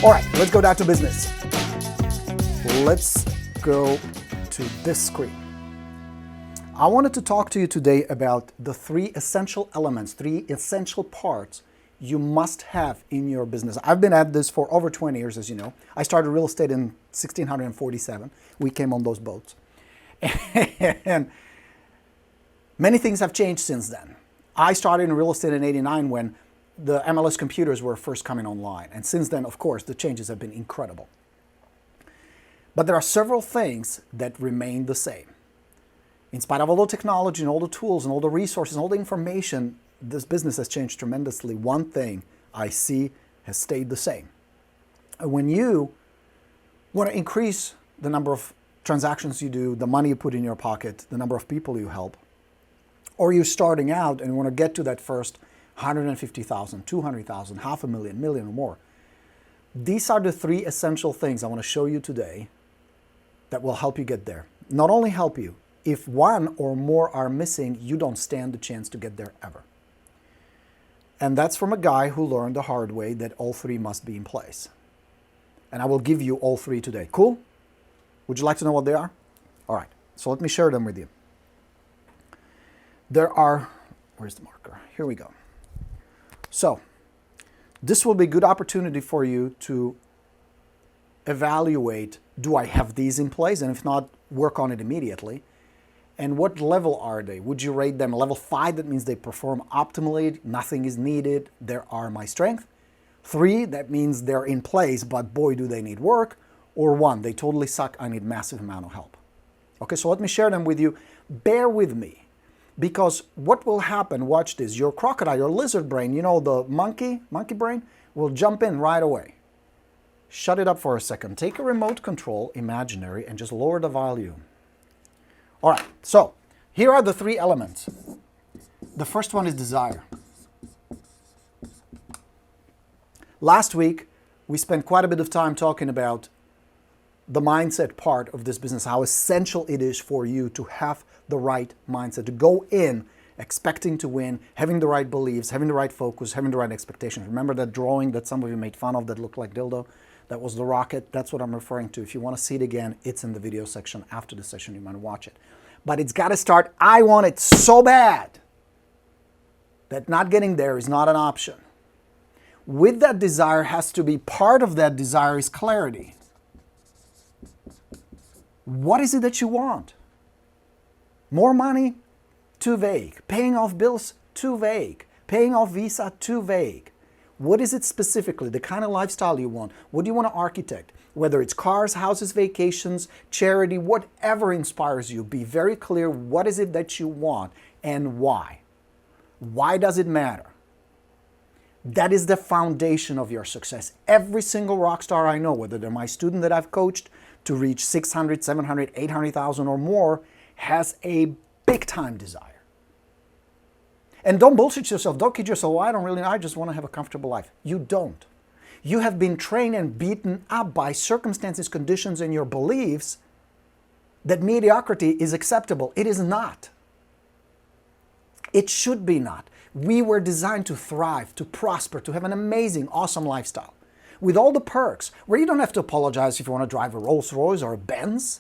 All right, let's go down to business. Let's go to this screen. I wanted to talk to you today about the three essential elements, three essential parts you must have in your business. I've been at this for over 20 years, as you know. I started real estate in 1647. We came on those boats. And many things have changed since then. I started in real estate in '89 when the MLS computers were first coming online. And since then, of course, the changes have been incredible. But there are several things that remain the same. In spite of all the technology and all the tools and all the resources and all the information, this business has changed tremendously. One thing I see has stayed the same. When you want to increase the number of transactions you do, the money you put in your pocket, the number of people you help, or you're starting out and want to get to that first 150,000, 200,000, half a million, million or more, these are the three essential things I want to show you today that will help you get there. Not only help you, if one or more are missing, you don't stand the chance to get there ever. And that's from a guy who learned the hard way that all three must be in place. And I will give you all three today. Cool? Would you like to know what they are? All right, so let me share them with you. There are, where's the marker? Here we go. So, this will be a good opportunity for you to evaluate, do I have these in place? And if not, work on it immediately. And what level are they? Would you rate them level 5? That means they perform optimally, nothing is needed, they are my strength. 3, that means they're in place, but boy, do they need work. Or 1, they totally suck, I need massive amount of help. Okay, so let me share them with you. Bear with me, because what will happen, watch this, your crocodile, your lizard brain, you know, the monkey brain, will jump in right away. Shut it up for a second. Take a remote control, imaginary, and just lower the volume. All right, so here are the three elements. The first one is desire. Last week, we spent quite a bit of time talking about the mindset part of this business, how essential it is for you to have the right mindset, to go in expecting to win, having the right beliefs, having the right focus, having the right expectations. Remember that drawing that some of you made fun of that looked like dildo? That was the rocket. That's what I'm referring to. If you want to see it again, it's in the video section after the session. You might watch it. But it's got to start. I want it so bad that not getting there is not an option. With that desire has to be, part of that desire is clarity. What is it that you want? More money? Too vague. Paying off bills? Too vague. Paying off visa? Too vague. What is it specifically? The kind of lifestyle you want? What do you want to architect? Whether it's cars, houses, vacations, charity, whatever inspires you, be very clear what is it that you want and why. Why does it matter? That is the foundation of your success. Every single rock star I know, whether they're my student that I've coached to reach 600, 700, 800,000 or more, has a big time desire. And don't bullshit yourself. Don't kid yourself. Well, I just want to have a comfortable life. You don't. You have been trained and beaten up by circumstances, conditions, and your beliefs that mediocrity is acceptable. It is not. It should be not. We were designed to thrive, to prosper, to have an amazing, awesome lifestyle with all the perks, where you don't have to apologize if you want to drive a Rolls Royce or a Benz.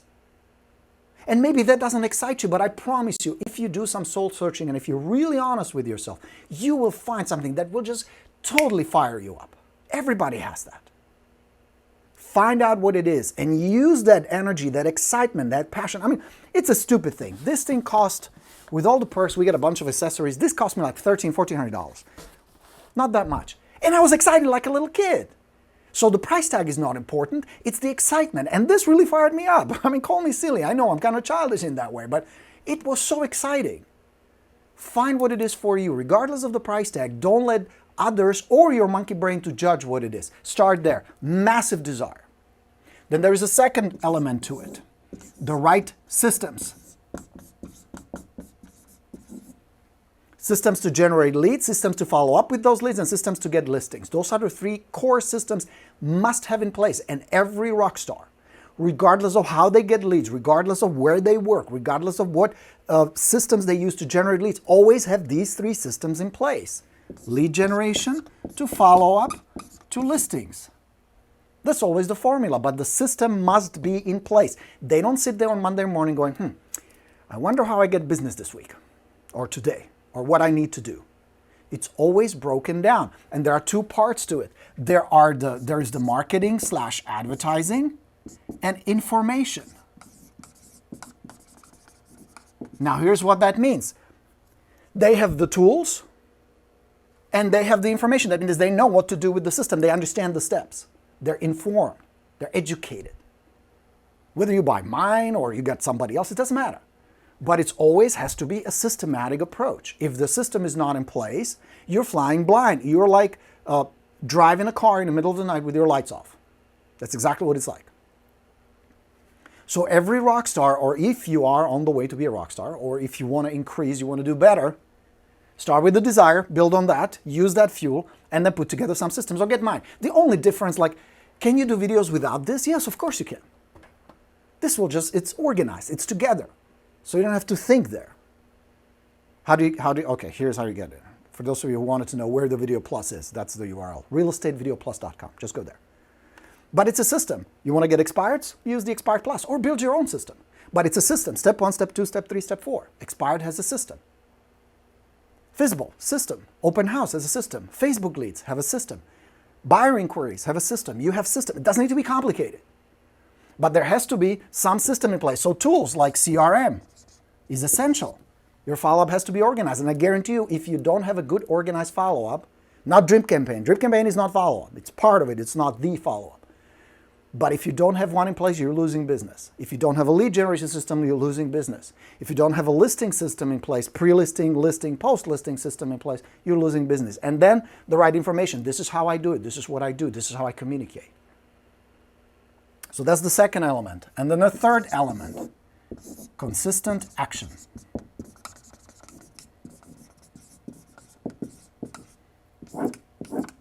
And maybe that doesn't excite you, but I promise you, if you do some soul searching and if you're really honest with yourself, you will find something that will just totally fire you up. Everybody has that. Find out what it is and use that energy, that excitement, that passion. I mean, it's a stupid thing. This thing cost, with all the perks, we get a bunch of accessories. This cost me like $1,300, $1,400. Not that much. And I was excited like a little kid. So the price tag is not important, it's the excitement. And this really fired me up. I mean, call me silly. I know I'm kind of childish in that way, but it was so exciting. Find what it is for you, regardless of the price tag. Don't let others or your monkey brain to judge what it is. Start there. Massive desire. Then there is a second element to it. The right systems. Systems to generate leads, systems to follow up with those leads, and systems to get listings. Those are the three core systems must have in place. And every rock star, regardless of how they get leads, regardless of where they work, regardless of what systems they use to generate leads, always have these three systems in place. Lead generation, to follow up, to listings. That's always the formula, but the system must be in place. They don't sit there on Monday morning going, I wonder how I get business this week, or today, or what I need to do. It's always broken down. And there are two parts to it. There is the marketing / advertising and information. Now here's what that means. They have the tools and they have the information. That means they know what to do with the system. They understand the steps. They're informed. They're educated. Whether you buy mine or you get somebody else, it doesn't matter. But it always has to be a systematic approach. If the system is not in place, you're flying blind. You're like driving a car in the middle of the night with your lights off. That's exactly what it's like. So every rock star, or if you are on the way to be a rock star, or if you want to increase, you want to do better, start with the desire, build on that, use that fuel, and then put together some systems, or get mine. The only difference, like, can you do videos without this? Yes, of course you can. This will just, it's organized, it's together. So you don't have to think there. Okay, here's how you get it. For those of you who wanted to know where the Video Plus is, that's the URL, realestatevideoplus.com. Just go there. But it's a system. You want to get Expired? Use the Expired Plus, or build your own system. But it's a system. Step 1, Step 2, Step 3, Step 4. Expired has a system. Visible, system. Open House has a system. Facebook leads have a system. Buyer inquiries have a system. You have system. It doesn't need to be complicated. But there has to be some system in place. So tools like CRM is essential. Your follow-up has to be organized. And I guarantee you, if you don't have a good organized follow-up, not drip campaign. Drip campaign is not follow-up. It's part of it. It's not the follow-up. But if you don't have one in place, you're losing business. If you don't have a lead generation system, you're losing business. If you don't have a listing system in place, pre-listing, listing, post-listing system in place, you're losing business. And then the right information. This is how I do it. This is what I do. This is how I communicate. So that's the second element. And then the third element, consistent action.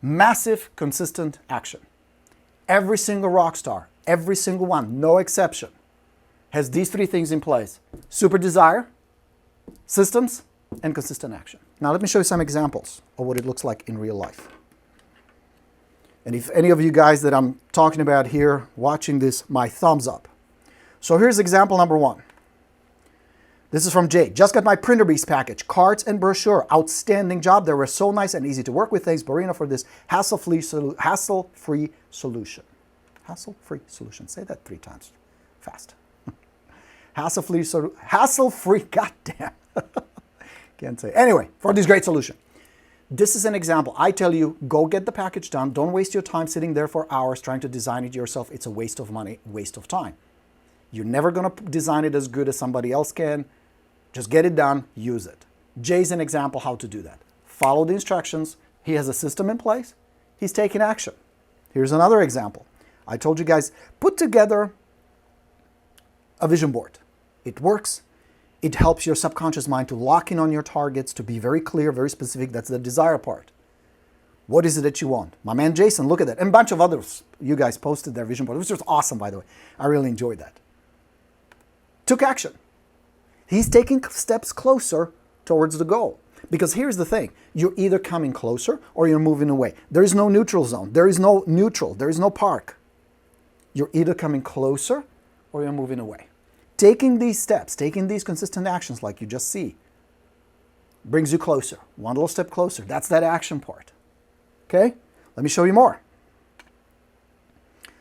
Massive, consistent action. Every single rock star, every single one, no exception, has these three things in place. Super desire, systems, and consistent action. Now let me show you some examples of what it looks like in real life. And if any of you guys that I'm talking about here watching this, my thumbs up. So here's example number 1. This is from Jake. Just got my printer beast package, cards and brochure. Outstanding job. They were so nice and easy to work with. Thanks, Borino, for this hassle-free solution. Hassle-free solution. Say that 3 times fast. Hassle-free, goddamn. Can't say. Anyway, for this great solution. This is an example. I tell you, go get the package done. Don't waste your time sitting there for hours trying to design it yourself. It's a waste of money, waste of time. You're never going to design it as good as somebody else can. Just get it done, use it. Jay's an example how to do that. Follow the instructions. He has a system in place. He's taking action. Here's another example. I told you guys, put together a vision board. It works. It helps your subconscious mind to lock in on your targets, to be very clear, very specific. That's the desire part. What is it that you want? My man Jason, look at that. And a bunch of others, you guys posted their vision board, which was awesome, by the way. I really enjoyed that. Took action. He's taking steps closer towards the goal. Because here's the thing. You're either coming closer or you're moving away. There is no neutral zone. There is no neutral. There is no park. You're either coming closer or you're moving away. Taking these steps, taking these consistent actions like you just see, brings you closer. One little step closer. That's that action part. Okay? Let me show you more.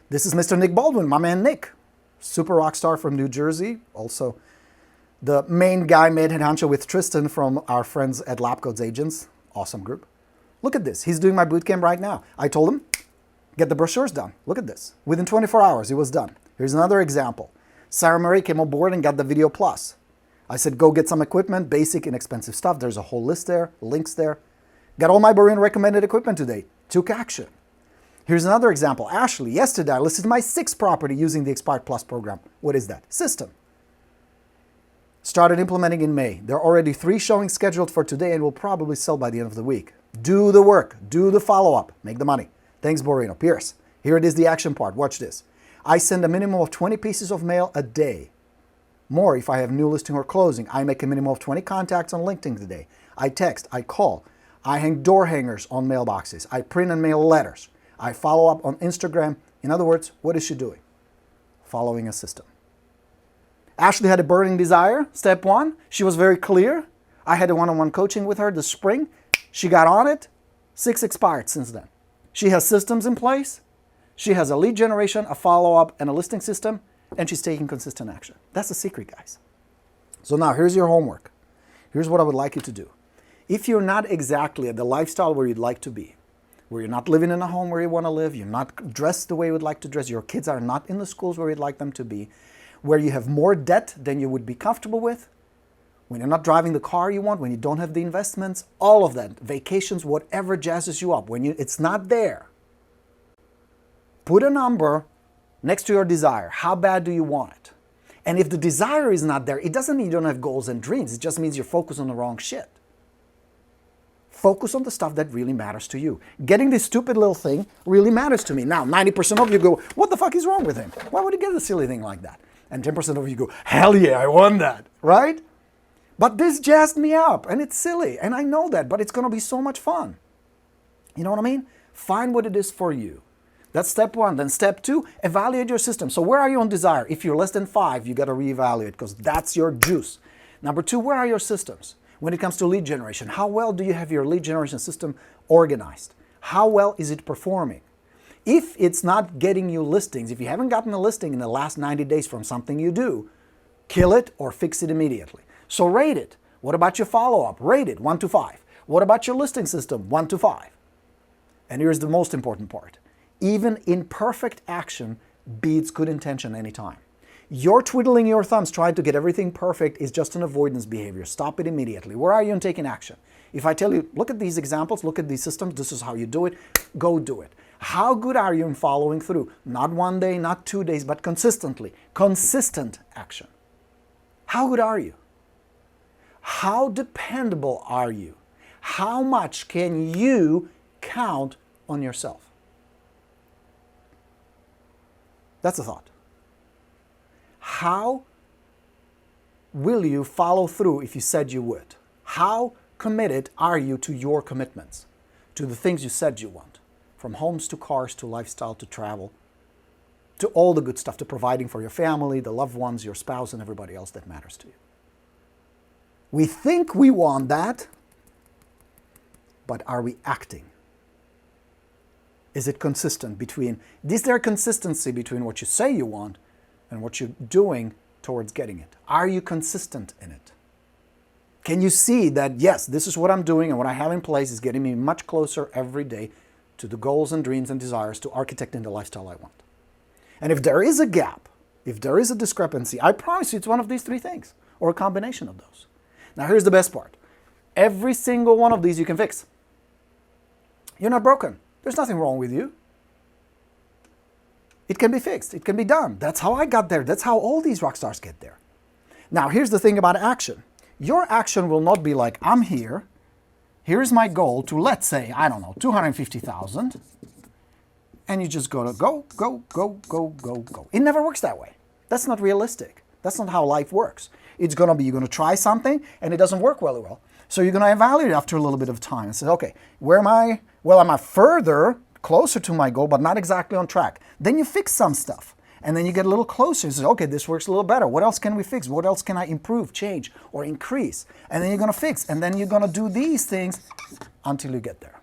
This is Mr. Nick Baldwin, my man Nick. Super rock star from New Jersey. Also the main guy, made head honcho with Tristan from our friends at Labcodes Agents. Awesome group. Look at this. He's doing my bootcamp right now. I told him, get the brochures done. Look at this. Within 24 hours, it was done. Here's another example. Sarah Marie came on board and got the Video Plus. I said, go get some equipment, basic, inexpensive stuff. There's a whole list there, links there. Got all my Borino recommended equipment today. Took action. Here's another example. Ashley, yesterday I listed my 6th property using the Expired Plus program. What is that? System. Started implementing in May. There are already 3 showings scheduled for today and will probably sell by the end of the week. Do the work. Do the follow-up. Make the money. Thanks, Borino. Pierce. Here it is, the action part. Watch this. I send a minimum of 20 pieces of mail a day. More if I have new listing or closing. I make a minimum of 20 contacts on LinkedIn today. I text. I call. I hang door hangers on mailboxes. I print and mail letters. I follow up on Instagram In other words, what is she doing? Following a system. Ashley had a burning desire, step 1. She was very clear. I had a one-on-one coaching with her this spring. She got on it. 6 expired since then. She has systems in place. She has a lead generation, a follow-up, and a listing system, and she's taking consistent action. That's the secret, guys. So now here's your homework. Here's what I would like you to do. If you're not exactly at the lifestyle where you'd like to be, where you're not living in a home where you want to live, you're not dressed the way you would like to dress, your kids are not in the schools where you'd like them to be, where you have more debt than you would be comfortable with, when you're not driving the car you want, when you don't have the investments, all of that, vacations, whatever jazzes you up, when it's not there, put a number next to your desire. How bad do you want it? And if the desire is not there, it doesn't mean you don't have goals and dreams. It just means you're focused on the wrong shit. Focus on the stuff that really matters to you. Getting this stupid little thing really matters to me. Now, 90% of you go, what the fuck is wrong with him? Why would he get a silly thing like that? And 10% of you go, hell yeah, I want that, right? But this jazzed me up, and it's silly, and I know that, but it's going to be so much fun. You know what I mean? Find what it is for you. That's step 1. Then step 2, evaluate your system. So where are you on desire? If you're less than 5, you got to reevaluate because that's your juice. Number 2, where are your systems? When it comes to lead generation, how well do you have your lead generation system organized? How well is it performing? If it's not getting you listings, if you haven't gotten a listing in the last 90 days from something you do, kill it or fix it immediately. So rate it. What about your follow-up? Rate it 1 to 5. What about your listing system? 1 to 5. And here's the most important part. Even imperfect action beats good intention anytime. You're twiddling your thumbs trying to get everything perfect is just an avoidance behavior. Stop it immediately. Where are you in taking action? If I tell you, look at these examples, look at these systems, this is how you do it, go do it. How good are you in following through? Not 1 day, not 2 days, but consistently. Consistent action. How good are you? How dependable are you? How much can you count on yourself? That's a thought. How will you follow through if you said you would? How committed are you to your commitments, to the things you said you want? From homes to cars to lifestyle to travel, to all the good stuff, to providing for your family, the loved ones, your spouse, and everybody else that matters to you. We think we want that, but are we acting? Is it consistent between, is there consistency between what you say you want and what you're doing towards getting it? Are you consistent in it? Can you see that, yes, this is what I'm doing and what I have in place is getting me much closer every day to the goals and dreams and desires to architecting the lifestyle I want? And if there is a gap, if there is a discrepancy, I promise you it's one of these 3 things or a combination of those. Now here's the best part. Every single one of these you can fix. You're not broken. There's nothing wrong with you. It can be fixed. It can be done. That's how I got there. That's how all these rock stars get there. Now, here's the thing about action. Your action will not be like, I'm here. Here's my goal to, let's say, I don't know, 250,000. And you just go to go, go, go, go, go, go. It never works that way. That's not realistic. That's not how life works. It's going to be, you're going to try something and it doesn't work really well. So you're going to evaluate after a little bit of time and say, okay, where am I? Well, am I further, closer to my goal, but not exactly on track? Then you fix some stuff. And then you get a little closer and say, okay, this works a little better. What else can we fix? What else can I improve, change, or increase? And then you're going to fix. And then you're going to do these things until you get there.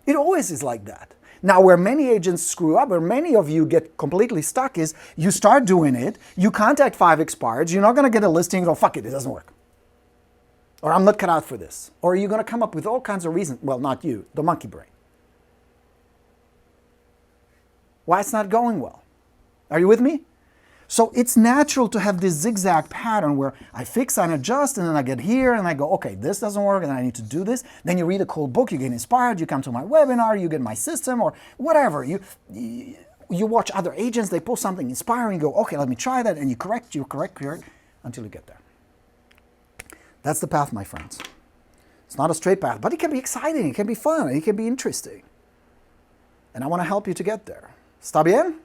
It always is like that. Now, where many agents screw up, where many of you get completely stuck is you start doing it, you contact 5 expireds, you're not going to get a listing, you go, fuck it, it doesn't work. Or I'm not cut out for this. Or you're going to come up with all kinds of reasons. Well, not you, the monkey brain. Why it's not going well. Are you with me? So it's natural to have this zigzag pattern where I fix and adjust and then I get here and I go, okay, this doesn't work and I need to do this. Then you read a cool book, you get inspired, you come to my webinar, you get my system or whatever. You watch other agents, they post something inspiring, you go, okay, let me try that, and you correct until you get there. That's the path, my friends. It's not a straight path, but it can be exciting, it can be fun, it can be interesting. And I want to help you to get there. Está bien?